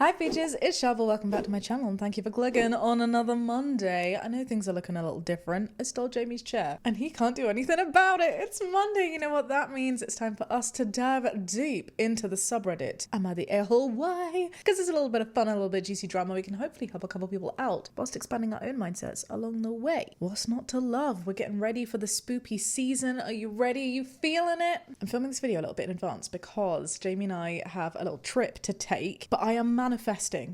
Hi Peaches, it's Shaaba. Welcome back to my channel and thank you for clicking on another Monday. I know things are looking a little different. I stole Jamie's chair and he can't do anything about it. It's Monday. You know what that means? It's time for us to dive deep into the subreddit. Am I the a-hole? Why? Because there's a little bit of fun, a little bit of juicy drama. We can hopefully help a couple people out whilst expanding our own mindsets along the way. What's not to love? We're getting ready for the spoopy season. Are you ready? Are you feeling it? I'm filming this video a little bit in advance because Jamie and I have a little trip to take, but I am manifesting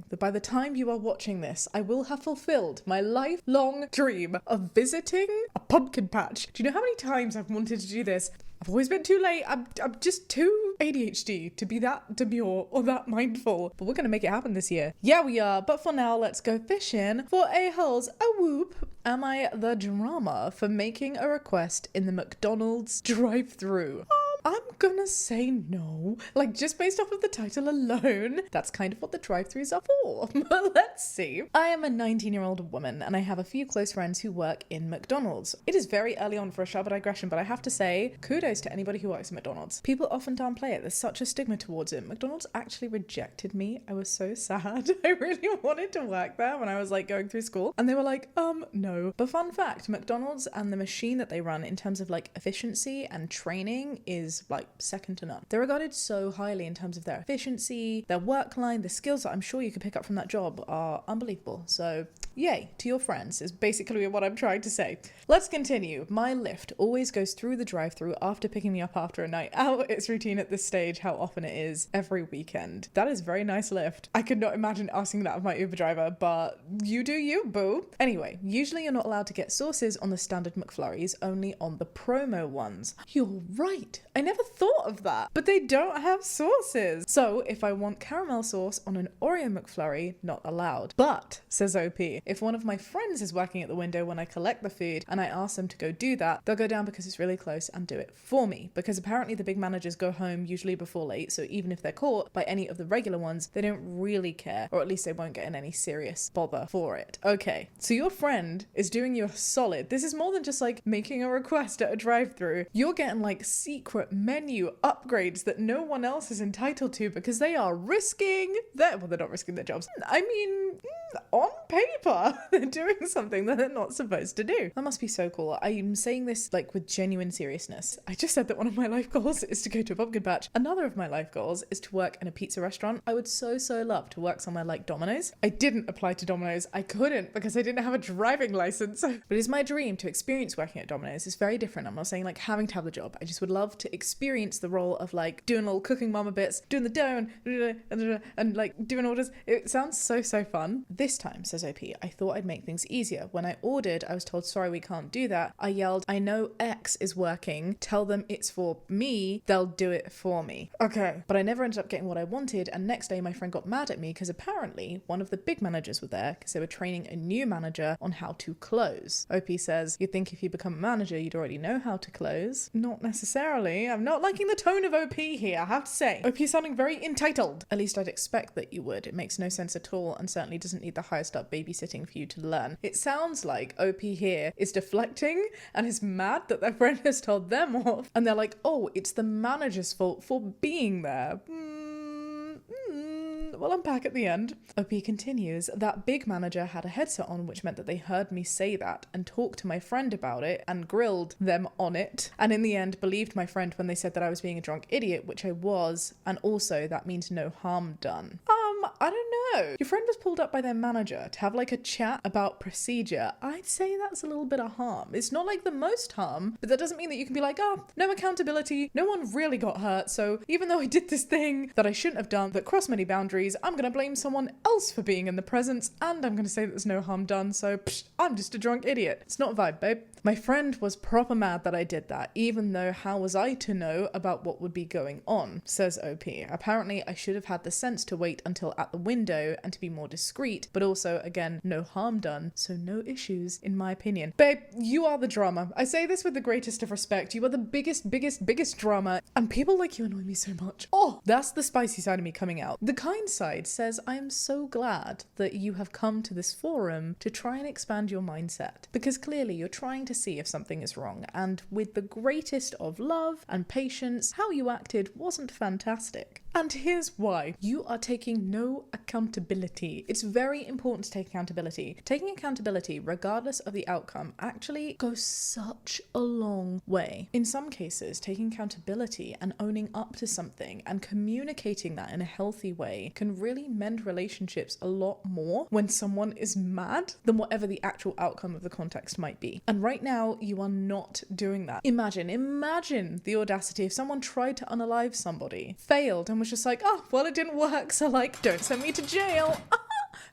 that by the time you are watching this, I will have fulfilled my lifelong dream of visiting a pumpkin patch. Do you know how many times I've wanted to do this? I've always been too late. I'm just too ADHD to be that demure or that mindful. But we're going to make it happen this year. Yeah, we are. But for now, let's go fishing for a-holes. A whoop. Am I the drama for making a request in the McDonald's drive-thru? I'm gonna say no. Like, just based off of the title alone, that's kind of what the drive-thrus are for. But let's see. I am a 19-year-old woman and I have a few close friends who work in McDonald's. It is very early on for a Shaaba digression, but I have to say, kudos to anybody who works at McDonald's. People often downplay it. There's such a stigma towards it. McDonald's actually rejected me. I was so sad. I really wanted to work there when I was like going through school. And they were like, no. But fun fact, McDonald's and the machine that they run in terms of like efficiency and training is like second to none. They're regarded so highly in terms of their efficiency, their work line, the skills that I'm sure you could pick up from that job are unbelievable. So yay to your friends is basically what I'm trying to say. Let's continue. My lift always goes through the drive-thru after picking me up after a night out. It's routine at this stage how often it is every weekend. That is very nice lift. I could not imagine asking that of my Uber driver, but you do you, boo. Anyway, usually you're not allowed to get sauces on the standard McFlurries, only on the promo ones. You're right. I never thought of that, but they don't have sauces. So if I want caramel sauce on an Oreo McFlurry, not allowed. But, says OP, if one of my friends is working at the window when I collect the food and I ask them to go do that, they'll go down because it's really close and do it for me. Because apparently the big managers go home usually before late, so even if they're caught by any of the regular ones, they don't really care, or at least they won't get in any serious bother for it. Okay, so your friend is doing you a solid. This is more than just like making a request at a drive-thru. You're getting like secret menu upgrades that no one else is entitled to because they are risking their, well, they're not risking their jobs. I mean, on paper, they're doing something that they're not supposed to do. That must be so cool. I'm saying this like with genuine seriousness. I just said that one of my life goals is to go to a pumpkin patch. Another of my life goals is to work in a pizza restaurant. I would so love to work somewhere like Domino's. I didn't apply to Domino's. I couldn't because I didn't have a driving license. But it's my dream to experience working at Domino's. It's very different. I'm not saying like having to have the job. I just would love to experience the role of like doing little cooking mama bits, doing the dough and like doing orders. It sounds so fun. This time, says OP, I thought I'd make things easier. When I ordered, I was told, sorry, we can't do that. I yelled, I know X is working. Tell them it's for me. They'll do it for me. Okay. But I never ended up getting what I wanted. And next day, my friend got mad at me because apparently one of the big managers were there because they were training a new manager on how to close. OP says, you'd think if you become a manager, you'd already know how to close. Not necessarily. I'm not liking the tone of OP here, I have to say. OP sounding very entitled. At least I'd expect that you would. It makes no sense at all and certainly doesn't need the highest up babysitting for you to learn. It sounds like OP here is deflecting and is mad that their friend has told them off and they're like, oh, it's the manager's fault for being there. We'll unpack at the end. OP continues, that big manager had a headset on, which meant that they heard me say that and talked to my friend about it and grilled them on it. And in the end, believed my friend when they said that I was being a drunk idiot, which I was. And also that means no harm done. I don't know. Your friend was pulled up by their manager to have like a chat about procedure. I'd say that's a little bit of harm. It's not like the most harm, but that doesn't mean that you can be like, oh, no accountability. No one really got hurt. So even though I did this thing that I shouldn't have done that crossed many boundaries, I'm going to blame someone else for being in the presence and I'm going to say that there's no harm done. So I'm just a drunk idiot. It's not a vibe, babe. My friend was proper mad that I did that, even though how was I to know about what would be going on, says OP. Apparently I should have had the sense to wait until at the window and to be more discreet, but also, again, no harm done, so no issues, in my opinion. Babe, you are the drama. I say this with the greatest of respect. You are the biggest drama, and people like you annoy me so much. Oh, that's the spicy side of me coming out. The kind side says, I am so glad that you have come to this forum to try and expand your mindset, because clearly you're trying to see if something is wrong, and with the greatest of love and patience, how you acted wasn't fantastic. And here's why. You are taking no accountability. It's very important to take accountability. Taking accountability, regardless of the outcome, actually goes such a long way. In some cases, taking accountability and owning up to something and communicating that in a healthy way can really mend relationships a lot more when someone is mad than whatever the actual outcome of the context might be. And right now, you are not doing that. Imagine the audacity if someone tried to unalive somebody, failed, and was just like, oh, well, it didn't work, so like, don't send me to jail.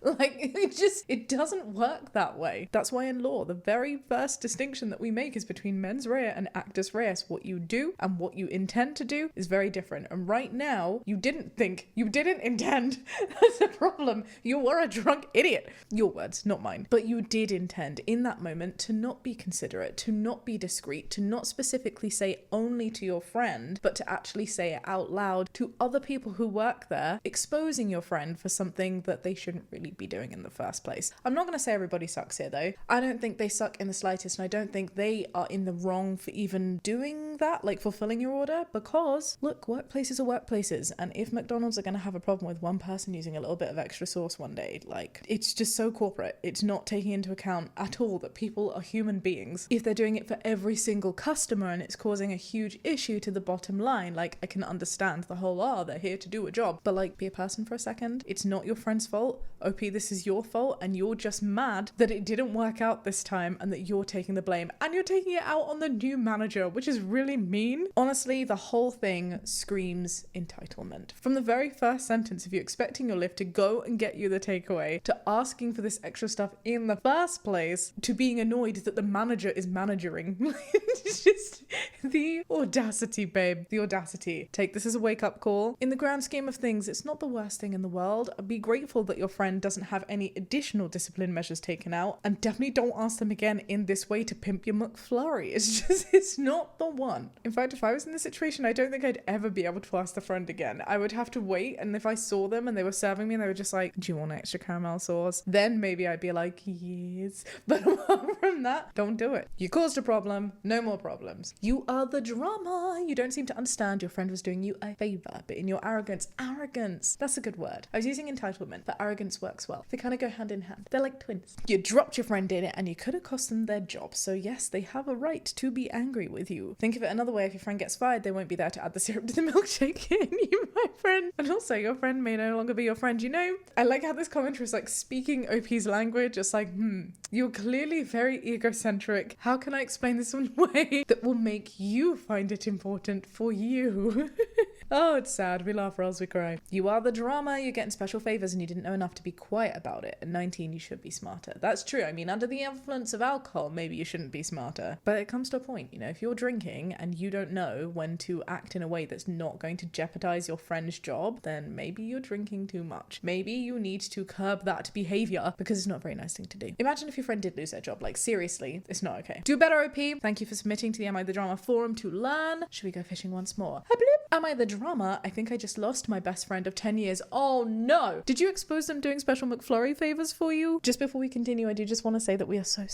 Like, it doesn't work that way. That's why in law, the very first distinction that we make is between mens rea and actus reus. What you do and what you intend to do is very different. And right now, you didn't intend. That's the problem. You were a drunk idiot. Your words, not mine. But you did intend in that moment to not be considerate, to not be discreet, to not specifically say only to your friend, but to actually say it out loud to other people who work there, exposing your friend for something that they shouldn't really be doing in the first place. I'm not going to say everybody sucks here though. I don't think they suck in the slightest, and I don't think they are in the wrong for even doing that, like fulfilling your order, because look, workplaces are workplaces, and if McDonald's are going to have a problem with one person using a little bit of extra sauce one day, like, it's just so corporate. It's not taking into account at all that people are human beings. If they're doing it for every single customer and it's causing a huge issue to the bottom line, like, I can understand the whole, they're here to do a job, but like, be a person for a second. It's not your friend's fault. OP, this is your fault, and you're just mad that it didn't work out this time and that you're taking the blame, and you're taking it out on the new manager, which is really mean. Honestly, the whole thing screams entitlement. From the very first sentence, if you're expecting your lift to go and get you the takeaway, to asking for this extra stuff in the first place, to being annoyed that the manager is managering. It's just the audacity, babe. The audacity. Take this as a wake-up call. In the grand scheme of things, it's not the worst thing in the world. Be grateful that your friend doesn't have any additional discipline measures taken out, and definitely don't ask them again in this way to pimp your McFlurry. It's not the one. In fact, if I was in this situation, I don't think I'd ever be able to ask the friend again. I would have to wait, and if I saw them and they were serving me and they were just like, do you want extra caramel sauce? Then maybe I'd be like, yes. But apart from that, don't do it. You caused a problem, no more problems. You are the drama. You don't seem to understand your friend was doing you a favor, but in your arrogance, that's a good word. I was using entitlement, but arrogance works well. They kind of go hand in hand. They're like twins. You dropped your friend in it and you could have cost them their job. So yes, they have a right to be angry with you. Think of it another way. If your friend gets fired, they won't be there to add the syrup to the milkshake. You, my friend. And also, your friend may no longer be your friend. You know, I like how this commentary is like speaking OP's language. It's like, you're clearly very egocentric. How can I explain this in a way that will make you find it important for you? Oh, it's sad. We laugh or else we cry. You are the drama. You're getting special favors and you didn't know enough to be quiet about it. At 19, you should be smarter. That's true. I mean, under the influence of alcohol, maybe you shouldn't be smarter. But it comes to a point, you know, if you're drinking and you don't know when to act in a way that's not going to jeopardize your friend's job, then maybe you're drinking too much. Maybe you need to curb that behavior because it's not a very nice thing to do. Imagine if your friend did lose their job. Like, seriously, it's not okay. Do better, OP. Thank you for submitting to the Am I the Drama forum to learn. Should we go fishing once more? Am I the drama? I think I just lost my best friend of 10 years. Oh no! Did you expose them doing special McFlurry favors for you? Just before we continue, I do just want to say that we are so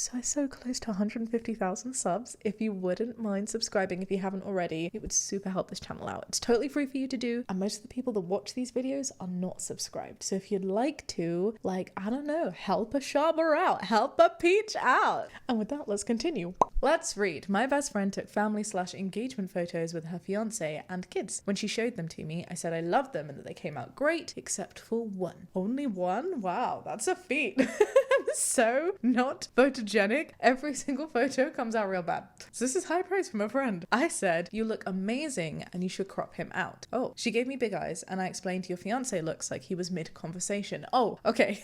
close to 150,000 subs. If you wouldn't mind subscribing if you haven't already, it would super help this channel out. It's totally free for you to do, and most of the people that watch these videos are not subscribed. So if you'd like to, like, I don't know, help a Shaaba out, help a peach out. And with that, let's continue. Let's read. My best friend took family/engagement photos with her fiance and kids. When she showed them to me, I said I loved them and that they came out great, except for one. Only one? Wow, that's a feat. So not photogenic. Every single photo comes out real bad. So this is high praise from a friend. I said, you look amazing and you should crop him out. Oh, she gave me big eyes and I explained your fiance looks like he was mid-conversation. Oh, okay.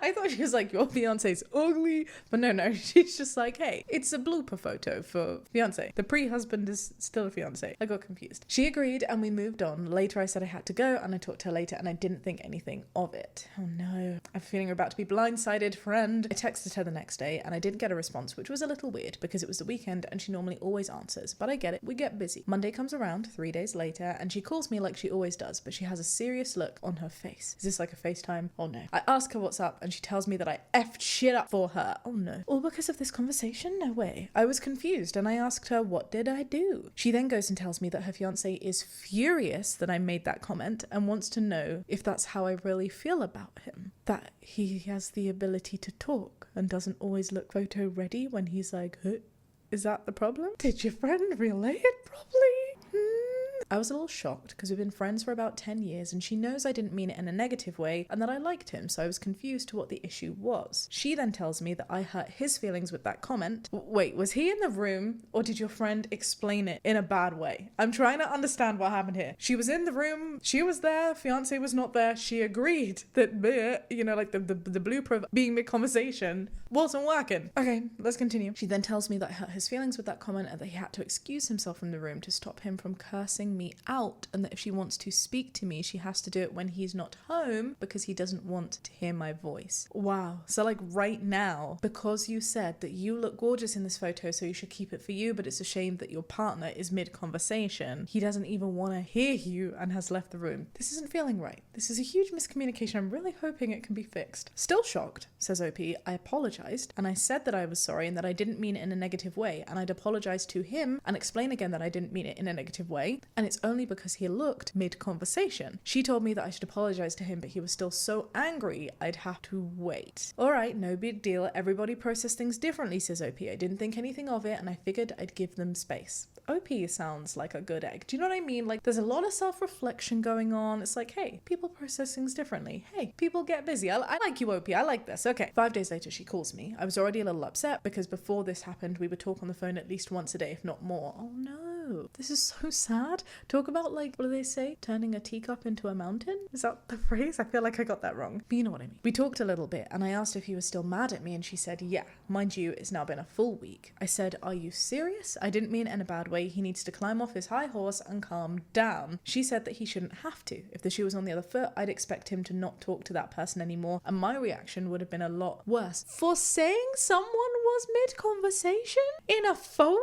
I thought she was like, your fiance's ugly. But no, she's just like, hey, it's a blooper photo for fiance. The pre-husband is still a fiance. I got confused. She agreed and we moved on. Later I said I had to go and I talked to her later and I didn't think anything of it. Oh no. I have a feeling we're about to be blindsided forever. friend. I texted her the next day and I didn't get a response, which was a little weird because it was the weekend and she normally always answers. But I get it, we get busy. Monday comes around 3 days later and she calls me like she always does, but she has a serious look on her face. Is this like a FaceTime? Oh no. I ask her what's up and she tells me that I effed shit up for her. Oh no. All because of this conversation? No way. I was confused and I asked her, what did I do? She then goes and tells me that her fiance is furious that I made that comment and wants to know if that's how I really feel about him. That he has the ability to talk and doesn't always look photo ready when he's like, huh? Is that the problem? Did your friend relay it properly? I was a little shocked because we've been friends for about 10 years and she knows I didn't mean it in a negative way and that I liked him, so I was confused to what the issue was. She then tells me that I hurt his feelings with that comment. Wait, was he in the room or did your friend explain it in a bad way? I'm trying to understand what happened here. She was in the room, she was there, fiance was not there, she agreed that, you know, like the blueprint being mid-conversation wasn't working. Okay, let's continue. She then tells me that I hurt his feelings with that comment and that he had to excuse himself from the room to stop him from cursing me out, and that if she wants to speak to me, she has to do it when he's not home because he doesn't want to hear my voice. Wow. So like right now, because you said that you look gorgeous in this photo, so you should keep it for you, but it's a shame that your partner is mid-conversation, he doesn't even want to hear you and has left the room. This isn't feeling right. This is a huge miscommunication. I'm really hoping it can be fixed. Still shocked, says OP. I apologized and I said that I was sorry and that I didn't mean it in a negative way, and I'd apologize to him and explain again that I didn't mean it in a negative way, and it's only because he looked mid-conversation. She told me that I should apologize to him, but he was still so angry I'd have to wait. Alright, no big deal. Everybody process things differently, says OP. I didn't think anything of it and I figured I'd give them space. OP sounds like a good egg. Do you know what I mean? Like, there's a lot of self-reflection going on. It's like, hey, people process things differently. Hey, people get busy. I like you, OP. I like this. Okay. 5 days later, she calls me. I was already a little upset because before this happened, we would talk on the phone at least once a day, if not more. Oh no. This is so sad. Talk about, like, what do they say? Turning a teacup into a mountain? Is that the phrase? I feel like I got that wrong. But you know what I mean. We talked a little bit and I asked if he was still mad at me and she said, yeah. Mind you, it's now been a full week. I said, are you serious? I didn't mean it in a bad way. He needs to climb off his high horse and calm down. She said that he shouldn't have to. If the shoe was on the other foot, I'd expect him to not talk to that person anymore, and my reaction would have been a lot worse. For saying someone was mid-conversation in a photo?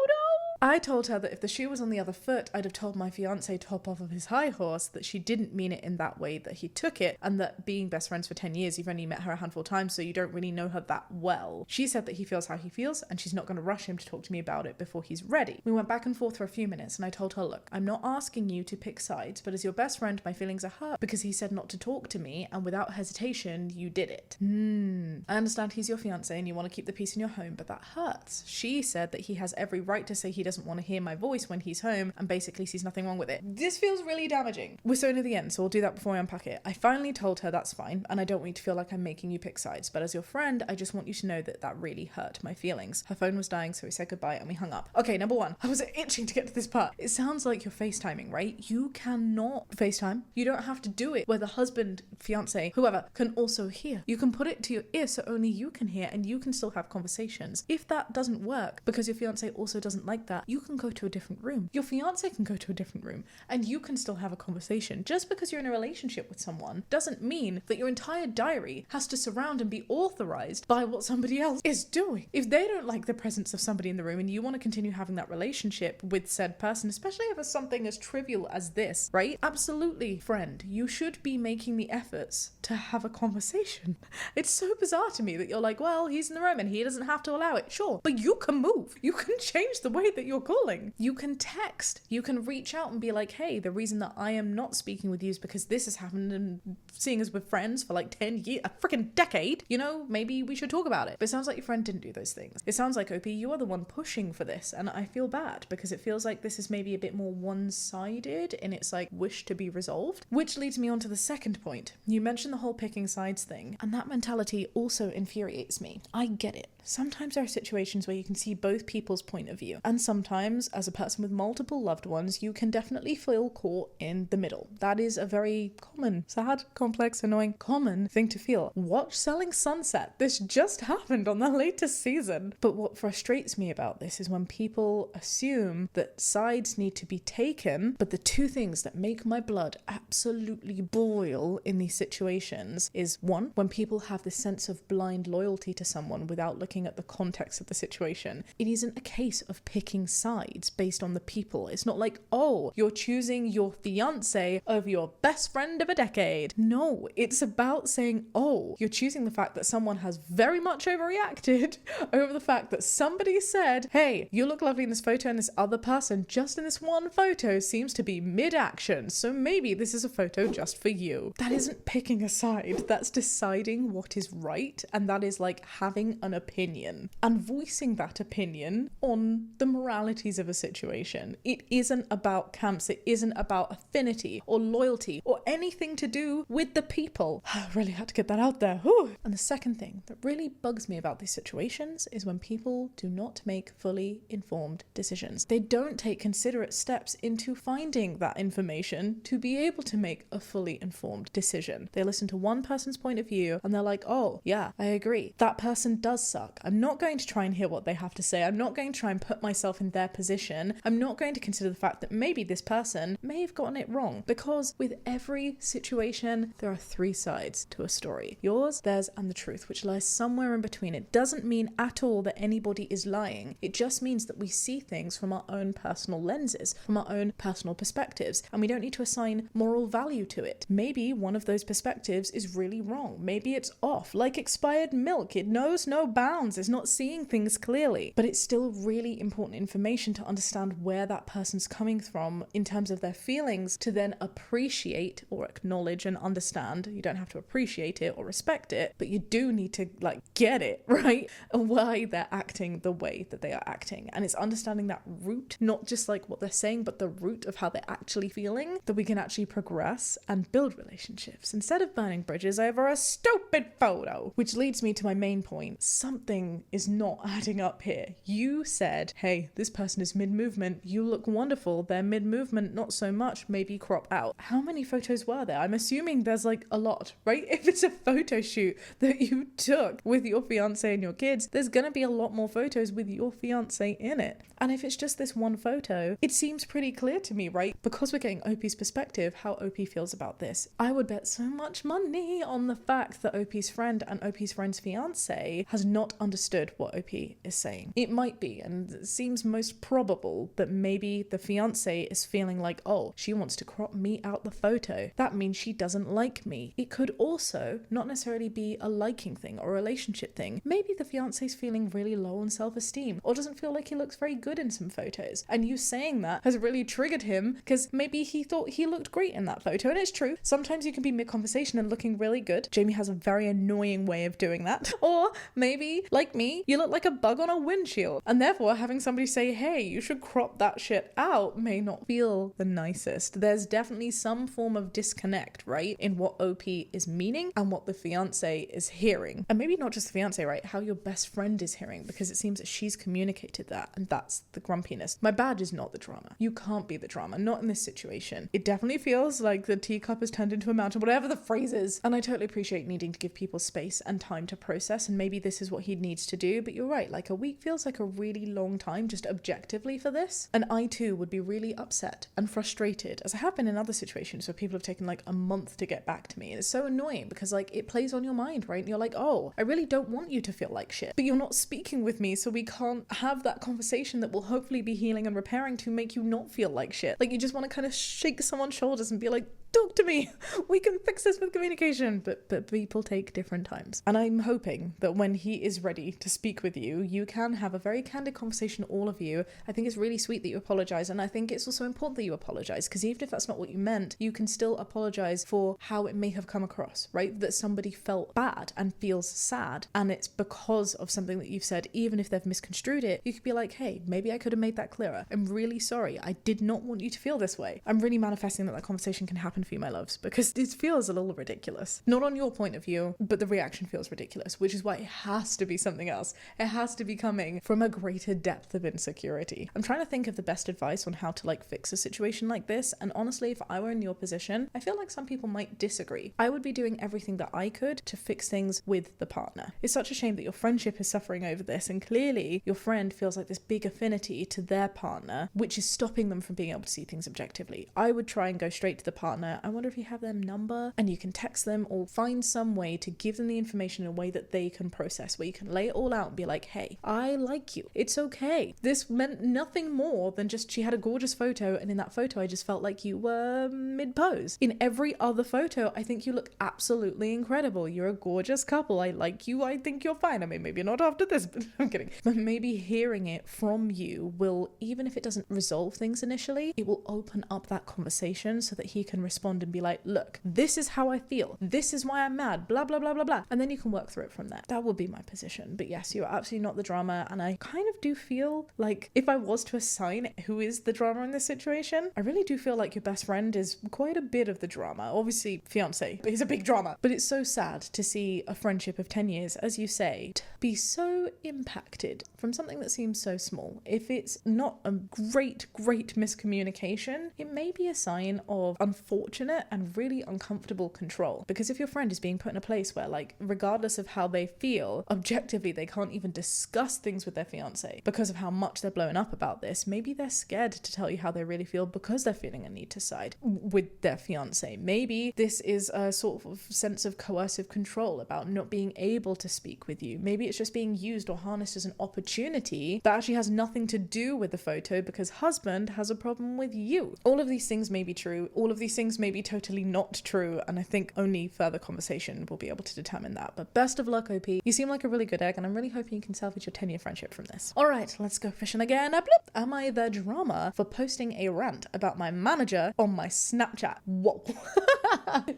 I told her that if the shoe was on the other foot, I'd have told my fiance to hop off of his high horse, that she didn't mean it in that way that he took it, and that being best friends for 10 years, you've only met her a handful of times, so you don't really know her that well. She said that he feels how he feels, and she's not going to rush him to talk to me about it before he's ready. We went back and forth for a few minutes, and I told her, look, I'm not asking you to pick sides, but as your best friend, my feelings are hurt because he said not to talk to me, and without hesitation, you did it. I understand he's your fiance and you want to keep the peace in your home, but that hurts. She said that he has every right to say he doesn't want to hear my voice when he's home and basically sees nothing wrong with it. This feels really damaging. We're so near the end, so we'll do that before I unpack it. I finally told her that's fine, and I don't want you to feel like I'm making you pick sides, but as your friend, I just want you to know that that really hurt my feelings. Her phone was dying, so we said goodbye and we hung up. Okay, number one. I was itching to get to this part. It sounds like you're FaceTiming, right? You cannot FaceTime. You don't have to do it where the husband, fiance, whoever can also hear. You can put it to your ear so only you can hear and you can still have conversations. If that doesn't work because your fiance also doesn't like that, you can go to a different room. Your fiance can go to a different room and you can still have a conversation. Just because you're in a relationship with someone doesn't mean that your entire diary has to surround and be authorized by what somebody else is doing. If they don't like the presence of somebody in the room and you want to continue having that relationship with said person, especially if it's something as trivial as this, right? Absolutely, friend, you should be making the efforts to have a conversation. It's so bizarre to me that you're like, well, he's in the room and he doesn't have to allow it. Sure, but you can move. You can change the way that you're calling. You can text. You can reach out and be like, hey, the reason that I am not speaking with you is because this has happened, and seeing us with friends for like 10 years, a freaking decade, you know, maybe we should talk about it. But it sounds like your friend didn't do those things. It sounds like, OP, you are the one pushing for this, and I feel bad because it feels like this is maybe a bit more one-sided in its like wish to be resolved, which leads me on to the second point. You mentioned the whole picking sides thing, and that mentality also infuriates me. I get it. Sometimes there are situations where you can see both people's point of view, and sometimes sometimes as a person with multiple loved ones, you can definitely feel caught in the middle. That is a very common, sad, complex, annoying, common thing to feel. Watch Selling Sunset. This just happened on the latest season. But what frustrates me about this is when people assume that sides need to be taken, but the two things that make my blood absolutely boil in these situations is, one, when people have this sense of blind loyalty to someone without looking at the context of the situation. It isn't a case of picking sides based on the people. It's not like, oh, you're choosing your fiance over your best friend of a decade. No, it's about saying, oh, you're choosing the fact that someone has very much overreacted over the fact that somebody said, hey, you look lovely in this photo, and this other person just in this one photo seems to be mid-action, so maybe this is a photo just for you. That isn't picking a side. That's deciding what is right, and that is like having an opinion and voicing that opinion on the moralities of a situation. It isn't about camps. It isn't about affinity or loyalty or anything to do with the people. I really had to get that out there. Whew. And the second thing that really bugs me about these situations is when people do not make fully informed decisions. They don't take considerate steps into finding that information to be able to make a fully informed decision. They listen to one person's point of view and they're like, oh, yeah, I agree. That person does suck. I'm not going to try and hear what they have to say. I'm not going to try and put myself in their position. I'm not going to consider the fact that maybe this person may have gotten it wrong, because with every situation, there are three sides to a story. Yours, theirs, and the truth, which lies somewhere in between. It doesn't mean at all that anybody is lying. It just means that we see things from our own personal lenses, from our own personal perspectives, and we don't need to assign moral value to it. Maybe one of those perspectives is really wrong. Maybe it's off, like expired milk. It knows no bounds. It's not seeing things clearly, but it's still really important information to understand where that person's coming from in terms of their feelings, to then appreciate or acknowledge and understand. You don't have to appreciate it or respect it, but you do need to get it, right? And why they're acting the way that they are acting. And it's understanding that root, not just like what they're saying, but the root of how they're actually feeling, that we can actually progress and build relationships instead of burning bridges over a stupid photo. Which leads me to my main point. Something is not adding up here. You said, hey, this person is mid-movement. You look wonderful. They're mid-movement, not so much. Maybe crop out. How many photos were there? I'm assuming there's a lot, right? If it's a photo shoot that you took with your fiance and your kids, there's gonna be a lot more photos with your fiance in it. And if it's just this one photo, it seems pretty clear to me, right? Because we're getting OP's perspective, how OP feels about this. I would bet so much money on the fact that OP's friend and OP's friend's fiance has not understood what OP is saying. It might be, and it seems most probable that maybe the fiance is feeling like, oh, she wants to crop me out the photo. That means she doesn't like me. It could also not necessarily be a liking thing or a relationship thing. Maybe the fiance's feeling really low on self-esteem or doesn't feel like he looks very good in some photos. And you saying that has really triggered him because maybe he thought he looked great in that photo. And it's true. Sometimes you can be mid-conversation and looking really good. Jamie has a very annoying way of doing that. Or maybe, like me, you look like a bug on a windshield. And therefore having somebody say, hey, you should crop that shit out may not feel the nicest. There's definitely some form of disconnect, right? In what OP is meaning and what the fiance is hearing. And maybe not just the fiance, right? How your best friend is hearing, because it seems that she's communicated that, and that's the grumpiness. My badge is not the drama. You can't be the drama, not in this situation. It definitely feels like the teacup has turned into a mountain, whatever the phrase is. And I totally appreciate needing to give people space and time to process, and maybe this is what he needs to do, but you're right, like a week feels like a really long time just objectively for this. And I too would be really upset and frustrated, as I have been in other situations where people have taken like a month to get back to me. And it's so annoying because like it plays on your mind, right? And you're like, oh, I really don't want you to feel like shit, but you're not speaking with me, so we can't have that conversation that will hopefully be healing and repairing to make you not feel like shit. Like you just want to kind of shake someone's shoulders and be like, talk to me, we can fix this with communication. But people take different times, and I'm hoping that when he is ready to speak with you, you can have a very candid conversation, all of you. I think it's really sweet that you apologize, and I think it's also important that you apologize, because even if that's not what you meant, you can still apologize for how it may have come across, right? That somebody felt bad and feels sad, and it's because of something that you've said. Even if they've misconstrued it, you could be like, hey, maybe I could have made that clearer. I'm really sorry. I did not want you to feel this way. I'm really manifesting that conversation can happen for you, my loves, because it feels a little ridiculous. Not on your point of view, but the reaction feels ridiculous, which is why it has to be something else. It has to be coming from a greater depth of insight. security. I'm trying to think of the best advice on how to like fix a situation like this, and honestly, if I were in your position, I feel like some people might disagree. I would be doing everything that I could to fix things with the partner. It's such a shame that your friendship is suffering over this, and clearly your friend feels like this big affinity to their partner, which is stopping them from being able to see things objectively. I would try and go straight to the partner. I wonder if you have their number and you can text them or find some way to give them the information in a way that they can process, where you can lay it all out and be like, hey, I like you. It's okay. This meant nothing more than just she had a gorgeous photo, and in that photo I just felt like you were mid-pose. In every other photo, I think you look absolutely incredible. You're a gorgeous couple. I like you. I think you're fine. I mean, maybe not after this, but I'm kidding. But maybe hearing it from you will, even if it doesn't resolve things initially, it will open up that conversation so that he can respond and be like, look, this is how I feel. This is why I'm mad, blah, blah, blah, blah, blah. And then you can work through it from there. That would be my position. But yes, you're absolutely not the drama. And I kind of do feel like if I was to assign who is the drama in this situation, I really do feel like your best friend is quite a bit of the drama. Obviously, fiance, but he's a big drama. But it's so sad to see a friendship of 10 years, as you say, be so impacted from something that seems so small. If it's not a great miscommunication, it may be a sign of unfortunate and really uncomfortable control. Because if your friend is being put in a place where, like, regardless of how they feel, objectively they can't even discuss things with their fiance because of how much they're blown up about this, maybe they're scared to tell you how they really feel because they're feeling a need to side with their fiance. Maybe this is a sort of sense of coercive control about not being able to speak with you. Maybe it's just being used or harnessed as an opportunity that actually has nothing to do with the photo because husband has a problem with you. All of these things may be true. All of these things may be totally not true. And I think only further conversation will be able to determine that. But best of luck, OP. You seem like a really good egg, and I'm really hoping you can salvage your 10-year friendship from this. All right, let's go fishing again. Bloop. Am I the drama for posting a rant about my manager on my Snapchat? Whoa.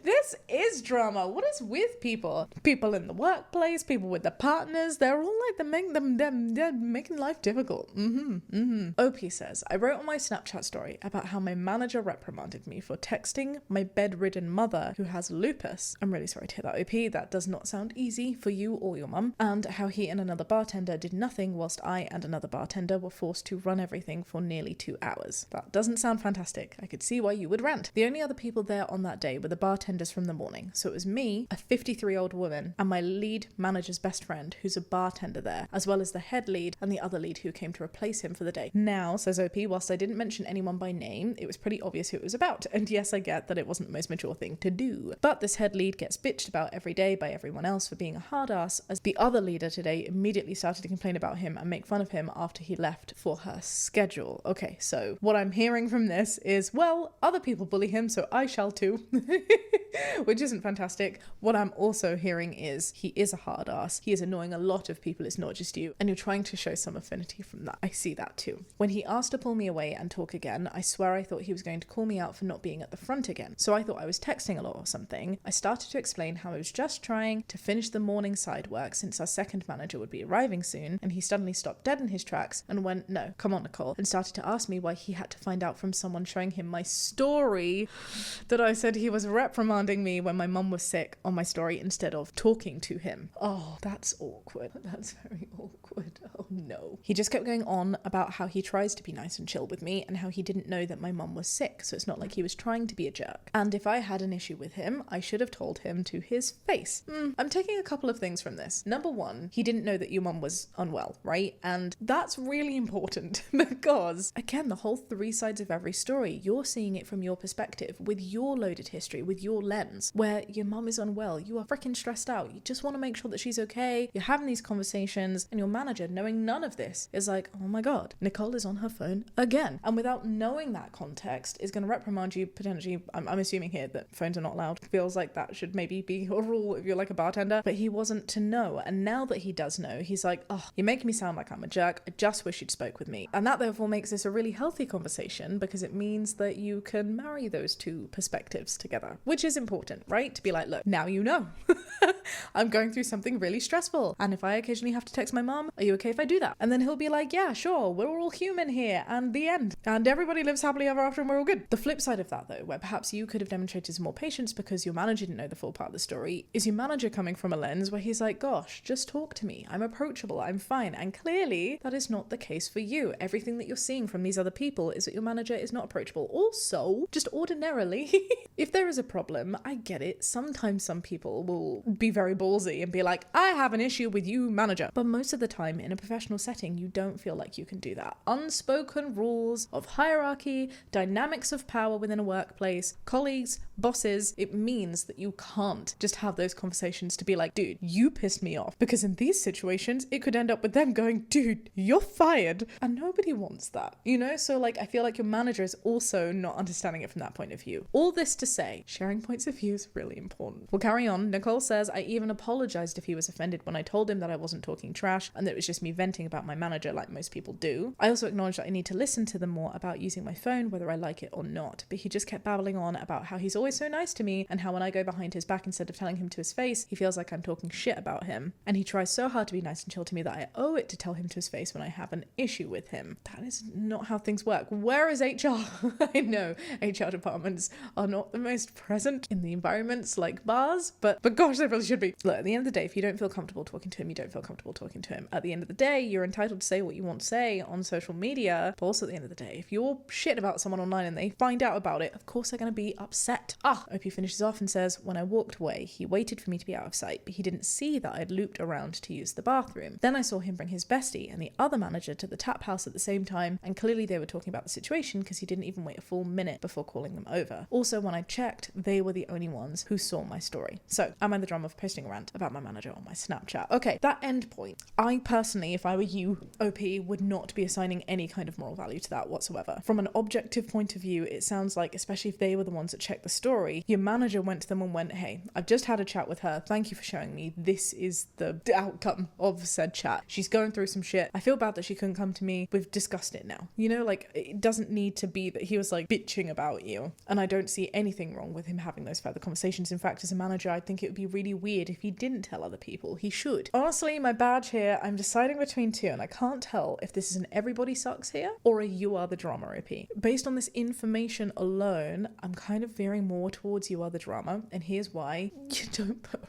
This is drama. What is with people? People in the workplace, people with their partners, they're all like they're making life difficult. OP says, I wrote on my Snapchat story about how my manager reprimanded me for texting my bedridden mother who has lupus. I'm really sorry to hear that, OP. That does not sound easy for you or your mum. And how he and another bartender did nothing whilst I and another bartender were forced to run everything for nearly 2 hours. That doesn't sound fantastic. I could see why you would rant. The only other people there on that day were the bartenders from the morning. So it was me, a 53-year-old woman, and my lead manager's best friend, who's a bartender there, as well as the head lead and the other lead who came to replace him for the day. Now, says OP, whilst I didn't mention anyone by name, it was pretty obvious who it was about. And yes, I get that it wasn't the most mature thing to do. But this head lead gets bitched about every day by everyone else for being a hard ass, as the other leader today immediately started to complain about him and make fun of him after he left for her schedule. Okay, so what I'm hearing from this is, well, other people bully him, so I shall too. Which isn't fantastic. What I'm also hearing is he is a hard ass. He is annoying a lot of people. It's not just you. And you're trying to show some affinity from that. I see that too. When he asked to pull me away and talk again, I swear I thought he was going to call me out for not being at the front again. So I thought I was texting a lot or something. I started to explain how I was just trying to finish the morning side work since our second manager would be arriving soon, and he suddenly stopped dead in his tracks and went, no, come on, Nicole, and started to ask me why he had to find out from someone showing him my story that I said he was reprimanding me when my mum was sick on my story instead of talking to him. Oh, that's awkward. That's very awkward. Oh no. He just kept going on about how he tries to be nice and chill with me and how he didn't know that my mum was sick, so it's not like he was trying to be a jerk. And if I had an issue with him, I should have told him to his face. I'm taking a couple of things from this. Number one, he didn't know that your mum was unwell, right? And that's really important because, again, the whole 3 sides of every story, you're seeing it from your perspective, with your loaded history, with your lens, where your mum is unwell, you are freaking stressed out, you just want to make sure that she's okay, you're having these conversations, and your manager, knowing none of this, is like, oh my god, Nicole is on her phone again. And without knowing that context, is going to reprimand you potentially. I'm assuming here that phones are not allowed. Feels like that should maybe be a rule if you're like a bartender, but he wasn't to know. And now that he does know, he's like, oh, you're making me sound like I'm a jerk. I just wish you'd spoke with me. And that therefore makes this a really healthy conversation because it means that you can marry those two perspectives together, which is important, right? To be like, look, now you know. I'm going through something really stressful. And if I occasionally have to text my mom, are you okay if I do that? And then he'll be like, yeah, sure, we're all human here, and the end. And everybody lives happily ever after and we're all good. The flip side of that though, where perhaps you could have demonstrated some more patience because your manager didn't know the full part of the story, is your manager coming from a lens where he's like, gosh, just talk to me. I'm approachable. I'm fine. And clearly that is not the case for you. Everything that you're seeing from these other people is that your manager is not approachable. Also, just ordinarily, if there is a problem, I get it. Sometimes some people will be very ballsy and be like, I have an issue with you, manager. But most of the time in a professional setting, you don't feel like you can do that. Unspoken rules of hierarchy, dynamics of power within a workplace, colleagues, bosses, it means that you can't just have those conversations to be like, dude, you pissed me off. Because in these situations, it could end up with them going, dude, you're fired. And nobody wants that, you know? So like, I feel like your manager is also not understanding it from that point of view. All this to say, sharing points of view is really important. We'll carry on. Nicole says, I even apologized if he was offended when I told him that I wasn't talking trash and that it was just me venting about my manager like most people do. I also acknowledge that I need to listen to them more about using my phone, whether I like it or not. But he just kept babbling on about how he's always so nice to me and how when I go behind his back instead of telling him to his face, he feels like I'm talking shit about him. And he tries so hard to be nice and chill to me that I owe it to tell him to his face when I have an issue with him. That is not how things work. Where is HR? I know HR departments are not the most present in the environments like bars, but gosh, they really should be. Look, at the end of the day, if you don't feel comfortable talking to him, you don't feel comfortable talking to him. At the end of the day, you're entitled to say what you want to say on social media, but also at the end of the day, if you're shit about someone online and they find out about it, of course they're going to be upset. OP finishes off and says, when I walked away, he waited for me to be out of sight, but he didn't see that I'd looped around to use the bathroom. Then I saw him bring his bestie and the other manager to the tap house at the same time, and clearly they were talking about the situation because he didn't even wait a full minute before calling them over. Also, when I checked, they were the only ones who saw my story. So, am I the drama of posting a rant about my manager on my Snapchat? Okay, that end point. I personally, if I were you, OP, would not be assigning any kind of moral value to that whatsoever. From an objective point of view, it sounds like, especially if they were the ones that checked the story, your manager went to them and went, hey, I've just had a chat with her. Thank you for showing me. This is the outcome of said chat. She's going through some shit. I feel bad that she couldn't come to me. We've discussed it now. You know, like, it doesn't need to be that he was like bitching about you. And I don't see anything wrong with him having those further conversations. In fact, as a manager, I think it would be really weird if he didn't tell other people. He should. Honestly, my badge here, I'm deciding between two, and I can't tell if this is an everybody sucks here or a you are the drama OP. Based on this information alone, I'm kind of veering more towards you are the drama, and here's why. You don't put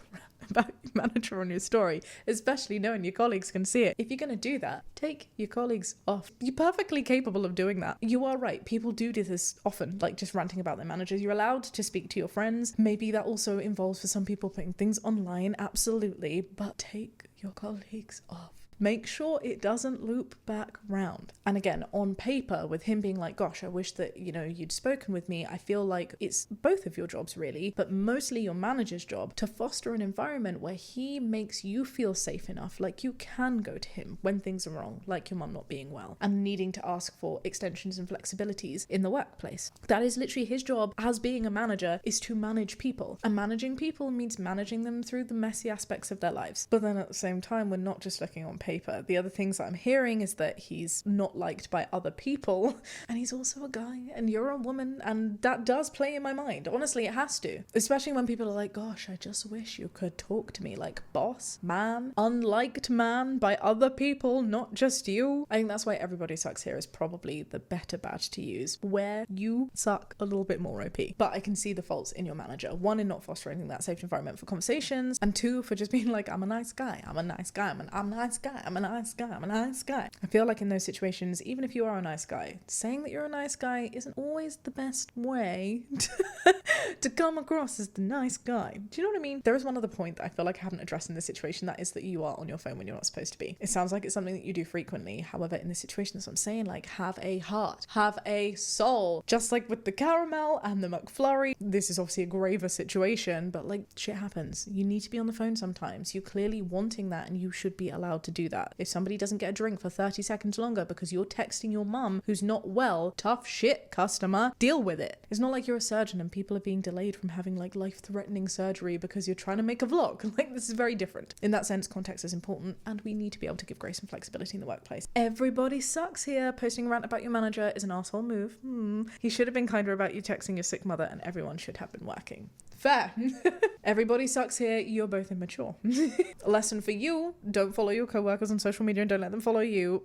about your manager on your story, especially knowing your colleagues can see it. If you're going to do that, take your colleagues off. You're perfectly capable of doing that. You are right. People do this often, like just ranting about their managers. You're allowed to speak to your friends. Maybe that also involves for some people putting things online, absolutely, but take your colleagues off. Make sure it doesn't loop back round. And again, on paper, with him being like, gosh, I wish that, you know, you'd spoken with me, I feel like it's both of your jobs really, but mostly your manager's job to foster an environment where he makes you feel safe enough, like you can go to him when things are wrong, like your mum not being well, and needing to ask for extensions and flexibilities in the workplace. That is literally his job as being a manager, is to manage people. And managing people means managing them through the messy aspects of their lives. But then at the same time, we're not just looking on paper. The other things that I'm hearing is that he's not liked by other people, and he's also a guy, and you're a woman, and that does play in my mind. Honestly, it has to. Especially when people are like, gosh, I just wish you could talk to me like boss, man, unliked man by other people, not just you. I think that's why everybody sucks here is probably the better badge to use, where you suck a little bit more OP. But I can see the faults in your manager. One, in not fostering that safe environment for conversations, and two, for just being like, I'm a nice guy, I'm a nice guy, I'm a nice guy, I'm a nice guy, I'm a nice guy. I feel like in those situations, even if you are a nice guy, saying that you're a nice guy isn't always the best way to come across as the nice guy. Do you know what I mean? There is one other point that I feel like I haven't addressed in this situation, that is that you are on your phone when you're not supposed to be. It sounds like it's something that you do frequently. However, in this situation, that's what I'm saying, like, have a heart, have a soul. Just like with the caramel and the McFlurry, this is obviously a graver situation, but like, shit happens. You need to be on the phone sometimes. You're clearly wanting that, and you should be allowed to do that. If somebody doesn't get a drink for 30 seconds longer because you're texting your mum who's not well, tough shit, customer, deal with it. It's not like you're a surgeon and people are being delayed from having like life-threatening surgery because you're trying to make a vlog. Like, this is very different. In that sense, context is important, and we need to be able to give grace and flexibility in the workplace. Everybody sucks here. Posting a rant about your manager is an asshole move. He should have been kinder about you texting your sick mother, and everyone should have been working. Fair. Everybody sucks here. You're both immature. A lesson for you: don't follow your coworkers on social media and don't let them follow you.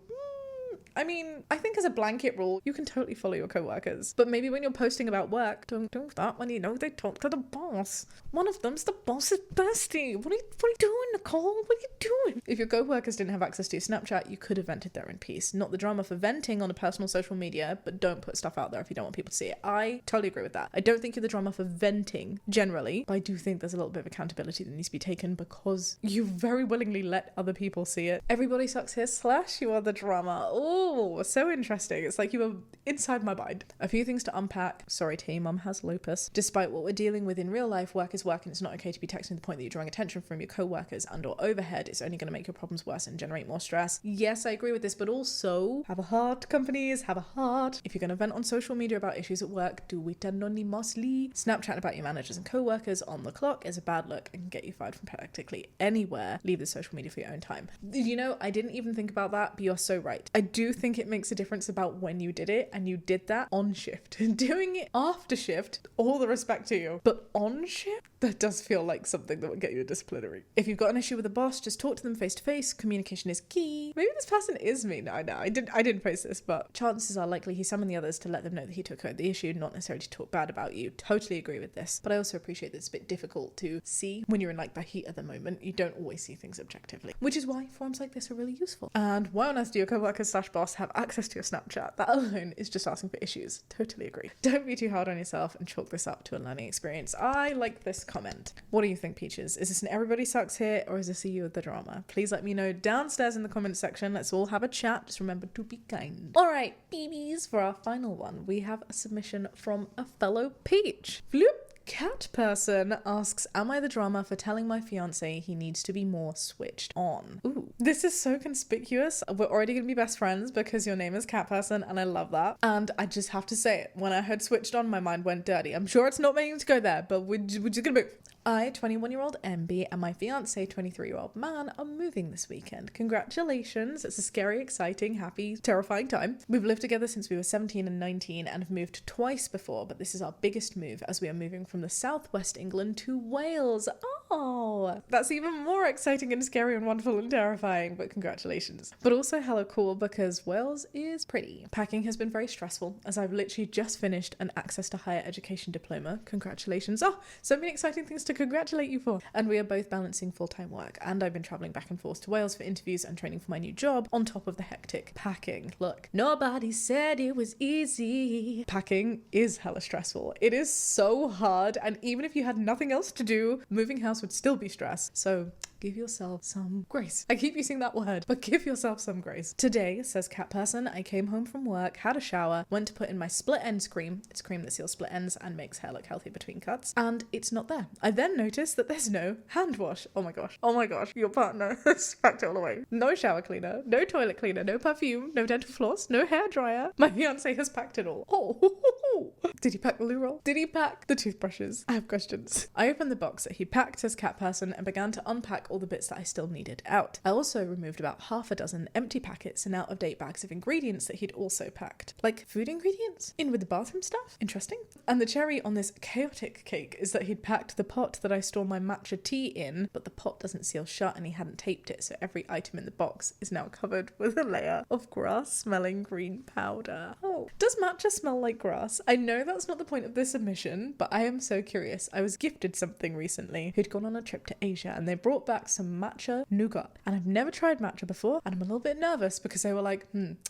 I mean, I think as a blanket rule, you can totally follow your coworkers. But maybe when you're posting about work, don't do that when you know they talk to the boss. One of them's the boss's bestie. What are you doing, Nicole? What are you doing? If your coworkers didn't have access to your Snapchat, you could have vented there in peace. Not the drama for venting on a personal social media, but don't put stuff out there if you don't want people to see it. I totally agree with that. I don't think you're the drama for venting generally, but I do think there's a little bit of accountability that needs to be taken because you very willingly let other people see it. Everybody sucks here / you are the drama. Oh, so interesting. It's like you were inside my mind. A few things to unpack. Sorry, team, mum has lupus. Despite what we're dealing with in real life, work is work and it's not okay to be texting to the point that you're drawing attention from your co-workers and or overhead. It's only going to make your problems worse and generate more stress. Yes, I agree with this, but also have a heart, companies, have a heart. If you're going to vent on social media about issues at work, do it anonymously. Snapchat about your managers and co-workers on the clock is a bad look and can get you fired from practically anywhere. Leave the social media for your own time. You know, I didn't even think about that, but you're so right. I do think it makes a difference about when you did it, and you did that on shift. Doing it after shift, all the respect to you, but on shift, that does feel like something that would get you a disciplinary. If you've got an issue with a boss, just talk to them face to face. Communication is key. Maybe this person is me. No, I didn't post this, but chances are likely he summoned the others to let them know that he took care of the issue, not necessarily to talk bad about you. Totally agree with this, but I also appreciate that it's a bit difficult to see when you're in like the heat of the moment. You don't always see things objectively, which is why forums like this are really useful. And why on earth do your co-workers / boss have access to your Snapchat? That alone is just asking for issues. Totally agree. Don't be too hard on yourself and chalk this up to a learning experience. I like this comment. What do you think, Peaches? Is this an everybody sucks here or is this a you of the drama? Please let me know downstairs in the comment section. Let's all have a chat. Just remember to be kind. All right, BBs, for our final one, we have a submission from a fellow Peach. Floop. Cat person asks, am I the drama for telling my fiance he needs to be more switched on? Ooh, this is so conspicuous. We're already gonna be best friends because your name is Cat person and I love that. And I just have to say it, when I heard switched on, my mind went dirty. I'm sure it's not meaning to go there, but we're just gonna move. I, 21-year-old MB, and my fiance, 23-year-old man, are moving this weekend. Congratulations. It's a scary, exciting, happy, terrifying time. We've lived together since we were 17 and 19 and have moved twice before, but this is our biggest move as we are moving from the southwest England to Wales. Oh, that's even more exciting and scary and wonderful and terrifying, but congratulations. But also hella cool because Wales is pretty. Packing has been very stressful as I've literally just finished an access to higher education diploma. Congratulations. Oh, so many exciting things to congratulate you for. And we are both balancing full-time work, and I've been traveling back and forth to Wales for interviews and training for my new job on top of the hectic packing. Look, nobody said it was easy. Packing is hella stressful. It is so hard, and even if you had nothing else to do, moving house would still be stress. So give yourself some grace. I keep using that word, but give yourself some grace. Today, says Cat person, I came home from work, had a shower, went to put in my split ends cream. It's cream that seals split ends and makes hair look healthy between cuts, and it's not there. I then noticed that there's no hand wash. Oh my gosh, your partner has packed it all away. No shower cleaner, no toilet cleaner, no perfume, no dental floss, no hair dryer. My fiance has packed it all. Oh, did he pack the loo roll? Did he pack the toothbrushes? I have questions. I opened the box that he packed as Cat person and began to unpack all the bits that I still needed out. I also removed about half a dozen empty packets and out-of-date bags of ingredients that he'd also packed. Like food ingredients? In with the bathroom stuff? Interesting. And the cherry on this chaotic cake is that he'd packed the pot that I store my matcha tea in, but the pot doesn't seal shut and he hadn't taped it, so every item in the box is now covered with a layer of grass-smelling green powder. Oh, does matcha smell like grass? I know that's not the point of this submission, but I am so curious. I was gifted something recently. Who'd gone on a trip to Asia and they brought back some matcha nougat, and I've never tried matcha before, and I'm a little bit nervous because they were like,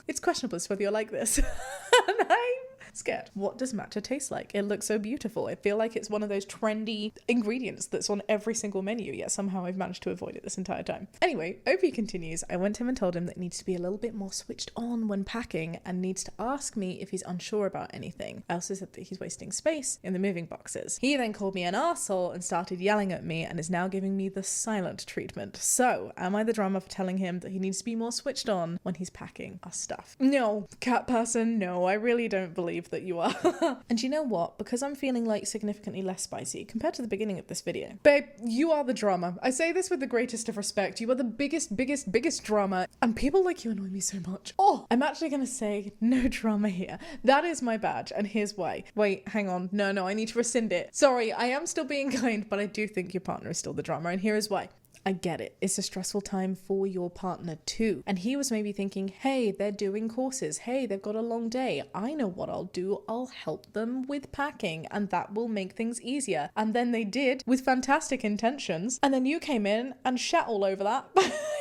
it's questionable as to whether you're like this. And I'm scared. What does matcha taste like? It looks so beautiful. I feel like it's one of those trendy ingredients that's on every single menu, yet somehow I've managed to avoid it this entire time. Anyway, OP continues. I went to him and told him that he needs to be a little bit more switched on when packing and needs to ask me if he's unsure about anything. I also said that he's wasting space in the moving boxes. He then called me an arsehole and started yelling at me and is now giving me the silent treatment. So, am I the drama for telling him that he needs to be more switched on when he's packing our stuff? No, Cat person, no, I really don't believe believe that you are. And you know what? Because I'm feeling like significantly less spicy compared to the beginning of this video. Babe, you are the drama. I say this with the greatest of respect. You are the biggest drama. And people like you annoy me so much. Oh, I'm actually going to say no drama here. That is my badge. And here's why. Wait, hang on. No, I need to rescind it. Sorry, I am still being kind, but I do think your partner is still the drama. And here is why. I get it. It's a stressful time for your partner too. And he was maybe thinking, hey, they're doing courses. Hey, they've got a long day. I know what I'll do. I'll help them with packing and that will make things easier. And then they did with fantastic intentions. And then you came in and shat all over that,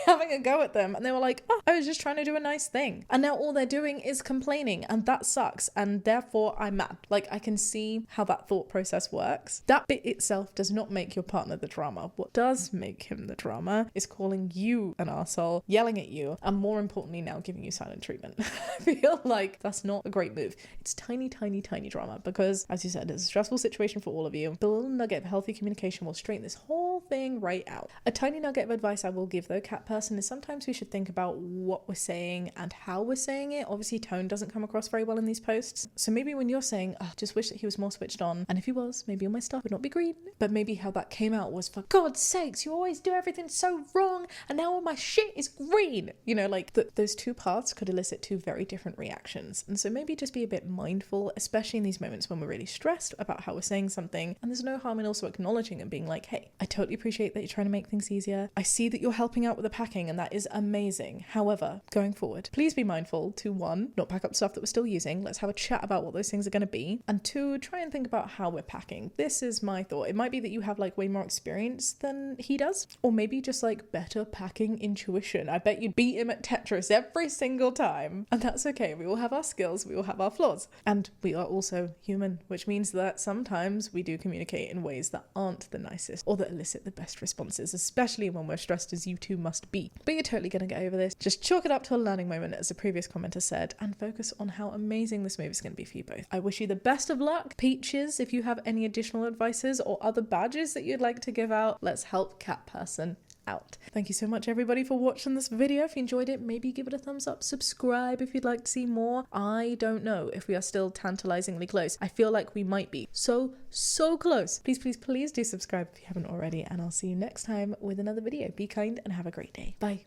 having a go at them. And they were like, oh, I was just trying to do a nice thing. And now all they're doing is complaining and that sucks. And therefore I'm mad. Like I can see how that thought process works. That bit itself does not make your partner the drama. What does make him the drama is calling you an arsehole, yelling at you, and more importantly now giving you silent treatment. I feel like that's not a great move. It's tiny drama because, as you said, it's a stressful situation for all of you. The little nugget of healthy communication will straighten this whole thing right out. A tiny nugget of advice I will give though, cat person, is sometimes we should think about what we're saying and how we're saying it. Obviously tone doesn't come across very well in these posts, so maybe when you're saying, oh, just wish that he was more switched on, and if he was, maybe all my stuff would not be green, but maybe how that came out was, for God's sakes, you always do everything so wrong and now all my shit is green. You know, like those two paths could elicit two very different reactions. And so maybe just be a bit mindful, especially in these moments when we're really stressed about how we're saying something. And there's no harm in also acknowledging and being like, hey, I totally appreciate that you're trying to make things easier. I see that you're helping out with the packing and that is amazing. However, going forward, please be mindful to, one, not pack up stuff that we're still using. Let's have a chat about what those things are going to be. And two, try and think about how we're packing. This is my thought. It might be that you have like way more experience than he does, or maybe just like better packing intuition. I bet you'd beat him at Tetris every single time. And that's okay. We all have our skills. We all have our flaws. And we are also human, which means that sometimes we do communicate in ways that aren't the nicest or that elicit the best responses, especially when we're stressed as you two must be. But you're totally going to get over this. Just chalk it up to a learning moment, as a previous commenter said, and focus on how amazing this movie is going to be for you both. I wish you the best of luck. Peaches, if you have any additional advices or other badges that you'd like to give out, let's help cat person out. Thank you so much everybody for watching this video. If you enjoyed it, maybe give it a thumbs up, subscribe if you'd like to see more. I don't know if we are still tantalizingly close. I feel like we might be so close. Please do subscribe if you haven't already, and I'll see you next time with another video. Be kind and have a great day. Bye.